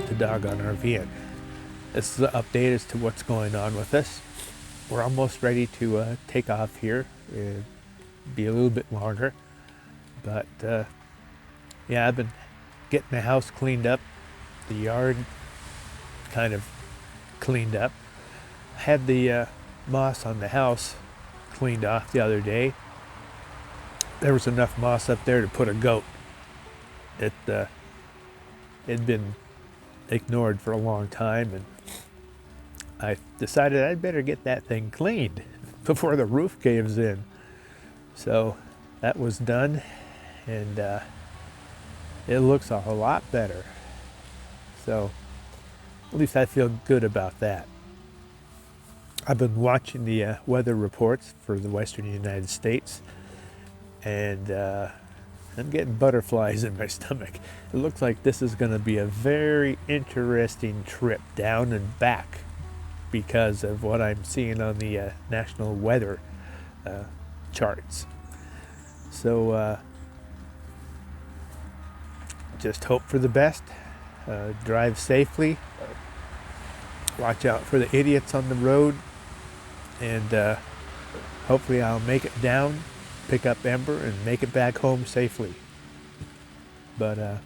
back to Doggone RV'N. This is an update as to what's going on with us. We're almost ready to take off here. It'll be a little bit longer, but yeah, I've been getting the house cleaned up, the yard kind of cleaned up. I had the moss on the house cleaned off the other day. There was enough moss up there to put a goat. It had been ignored for a long time, and I decided I'd better get that thing cleaned before the roof caves in. So that was done, and it looks a lot better. So at least I feel good about that. I've been watching the weather reports for the western United States, and I'm getting butterflies in my stomach. It looks like this is going to be a very interesting trip down and back because of what I'm seeing on the national weather charts. So just hope for the best. Drive safely. Watch out for the idiots on the road, and hopefully I'll make it down, pick up Ember, and make it back home safely. But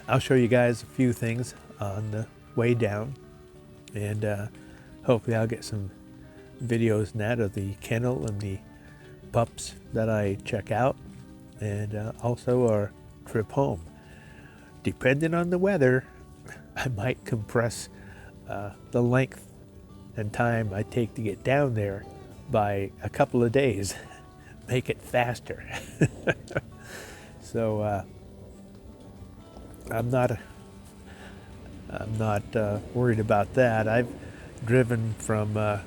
I'll show you guys a few things on the way down, and hopefully I'll get some videos net of the kennel and the pups that I check out, and also our trip home. Depending on the weather, I might compress the length and time I take to get down there by a couple of days, make it faster. So I'm not worried about that. I've driven from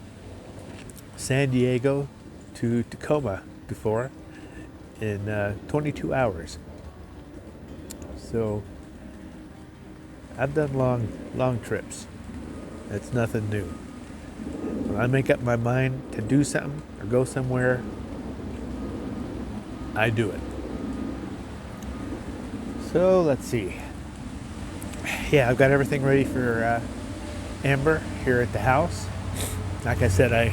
San Diego to Tacoma before in 22 hours. So I've done long trips. It's nothing new. When I make up my mind to do something or go somewhere, I do it. So let's see. Yeah, I've got everything ready for Ember here at the house. Like I said, I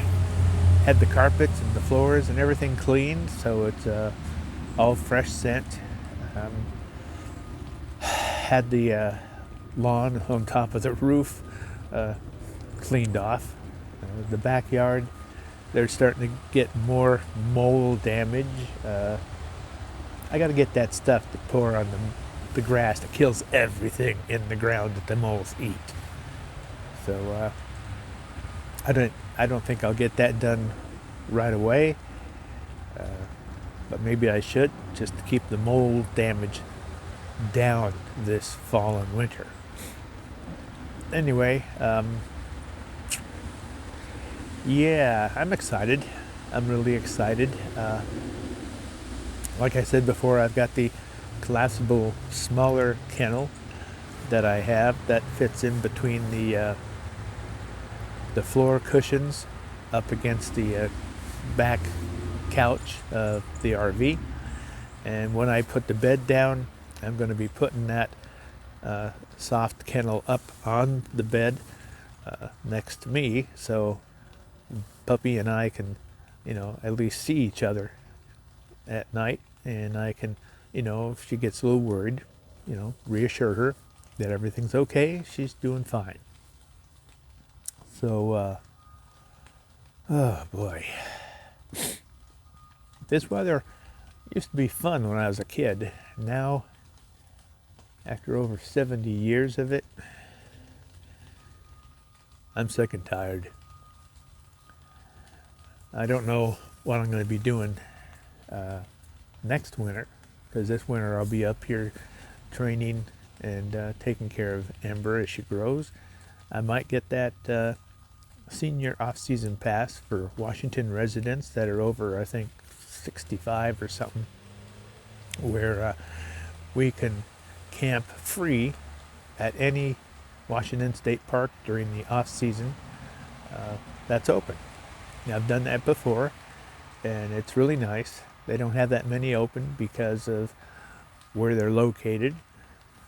had the carpets and the floors and everything cleaned, so it's all fresh scent. Had the lawn on top of the roof cleaned off. The backyard, they're starting to get more mold damage. I got to get that stuff to pour on the grass that kills everything in the ground that the moles eat. So I don't think I'll get that done right away, but maybe I should, just to keep the mold damage down this fall and winter. Anyway, yeah, I'm excited. I'm really excited. Like I said before, I've got the collapsible smaller kennel that I have that fits in between the floor cushions up against the back couch of the RV. And when I put the bed down, I'm going to be putting that soft kennel up on the bed next to me, so Puppy and I can, at least see each other at night, and I can, if she gets a little worried, reassure her that everything's okay, she's doing fine. So, oh boy. This weather used to be fun when I was a kid. Now, after over 70 years of it, I'm sick and tired. I don't know what I'm going to be doing next winter, because this winter I'll be up here training and taking care of Ember as she grows. I might get that senior off-season pass for Washington residents that are over, I think, 65 or something, where we can camp free at any Washington State Park during the off-season that's open. Now, I've done that before, and it's really nice. They don't have that many open because of where they're located,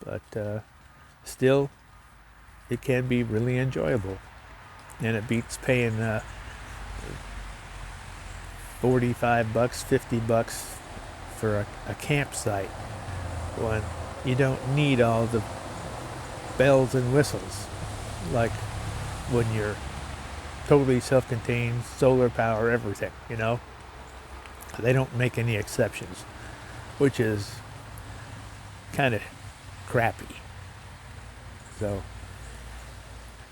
but still, it can be really enjoyable. And it beats paying $45, $50 for a campsite when you don't need all the bells and whistles like when you're totally self-contained, solar power, everything, you know. They don't make any exceptions, which is kind of crappy. So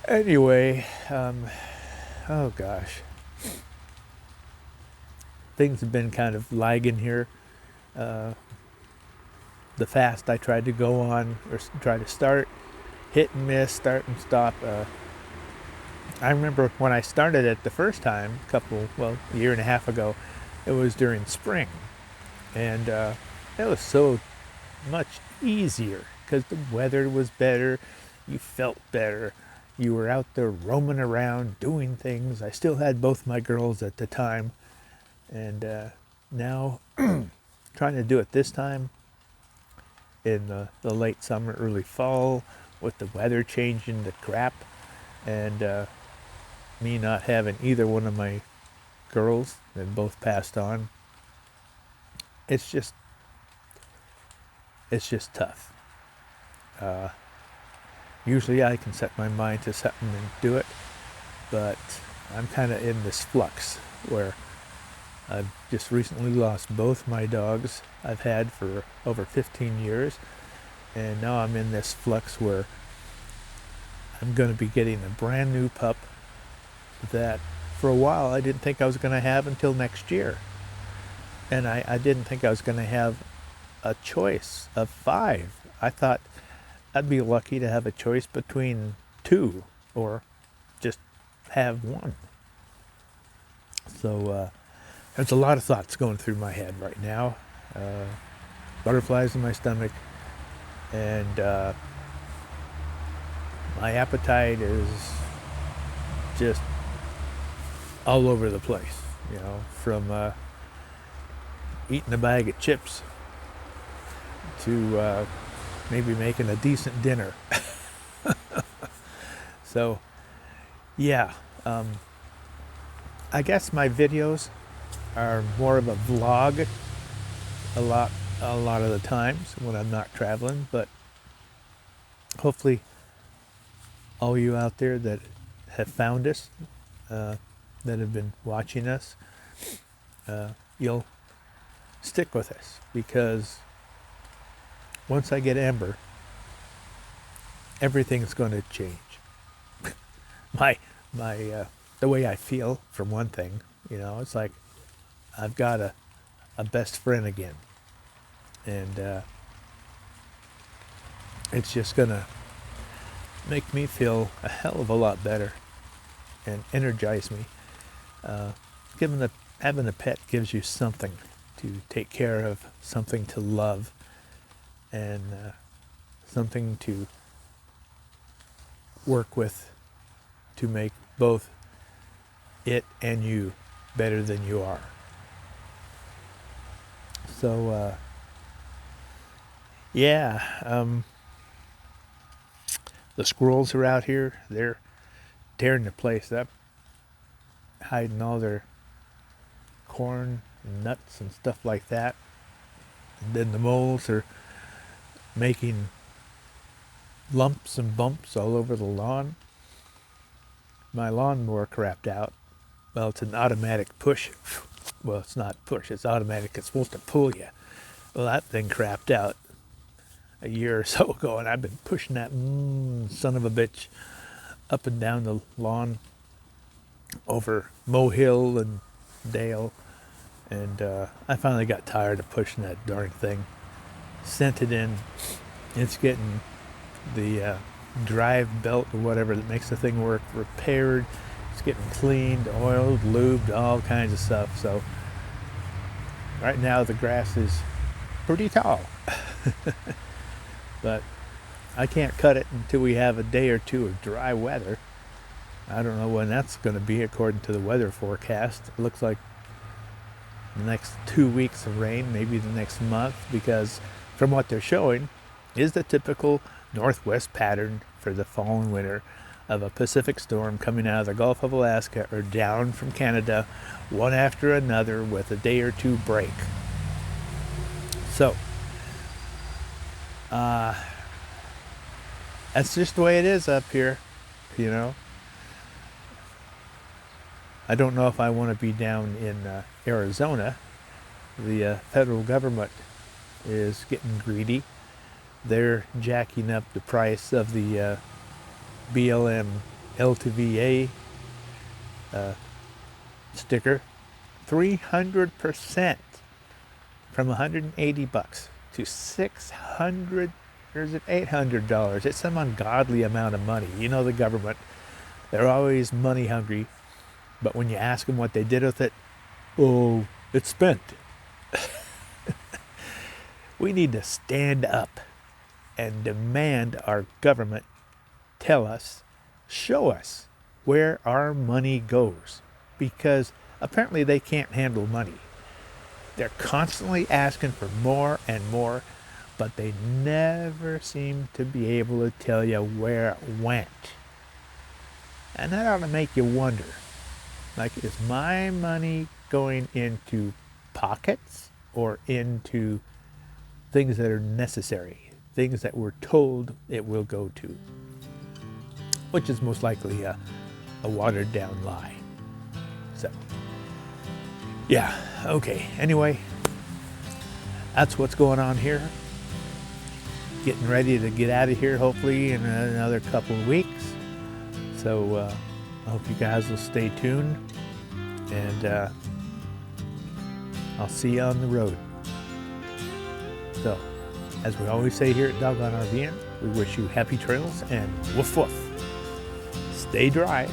anyway, oh gosh, things have been kind of lagging here. The fast I tried to go on or try to start, hit and miss, start and stop. I remember when I started it the first time, a year and a half ago, it was during spring. And it was so much easier because the weather was better, you felt better, you were out there roaming around, doing things. I still had both my girls at the time. And now, trying to do it this time, in the late summer, early fall, with the weather changing to crap, and me not having either one of my girls, that both passed on. It's just tough. Usually I can set my mind to something and do it, but I'm kind of in this flux where I've just recently lost both my dogs I've had for over 15 years, and now I'm in this flux where I'm going to be getting a brand new pup that for a while I didn't think I was going to have until next year. And I didn't think I was going to have a choice of 5. I thought I'd be lucky to have a choice between 2 or just have 1. So there's a lot of thoughts going through my head right now. Butterflies in my stomach, and my appetite is just all over the place, you know, from eating a bag of chips to maybe making a decent dinner. So yeah, I guess my videos are more of a vlog a lot of the times when I'm not traveling, but hopefully all you out there that have found us, that have been watching us, you'll stick with us, because once I get Ember, everything's going to change. my the way I feel, for one thing, you know, it's like I've got a best friend again, and it's just gonna make me feel a hell of a lot better and energize me. Having a pet gives you something to take care of, something to love, and something to work with to make both it and you better than you are. So the squirrels are out here. They're tearing the place up, hiding all their corn and nuts and stuff like that. And then the moles are making lumps and bumps all over the lawn. My lawnmower crapped out. Well, it's an automatic push. Well, it's not push, it's automatic. It's supposed to pull you. Well, that thing crapped out a year or so ago, and I've been pushing that son of a bitch up and down the lawn over Mow Hill and Dale, and I finally got tired of pushing that darn thing. Sent it in. It's getting the drive belt or whatever that makes the thing work repaired. It's getting cleaned, oiled, lubed, all kinds of stuff. So right now the grass is pretty tall. But I can't cut it until we have a day or two of dry weather. I don't know when that's going to be according to the weather forecast. It looks like the next 2 weeks of rain, maybe the next month, because from what they're showing is the typical northwest pattern for the fall and winter of a Pacific storm coming out of the Gulf of Alaska or down from Canada, one after another with a day or two break. So, that's just the way it is up here, you know. I don't know if I want to be down in Arizona. The federal government is getting greedy. They're jacking up the price of the BLM L2VA sticker 300%, from $180 to $600 or is it $800? It's some ungodly amount of money. You know, the government, they're always money hungry, but when you ask them what they did with it, oh, it's spent. We need to stand up and demand our government tell us, show us where our money goes, because apparently they can't handle money. They're constantly asking for more and more, but they never seem to be able to tell you where it went. And that ought to make you wonder, like, is my money going into pockets or into things that are necessary, things that we're told it will go to, which is most likely a watered down lie. So, yeah, okay. Anyway, that's what's going on here. Getting ready to get out of here, hopefully, in another couple of weeks. So, I hope you guys will stay tuned, and I'll see you on the road. So, as we always say here at Doggone RV'N, we wish you happy trails and woof woof. Stay dry.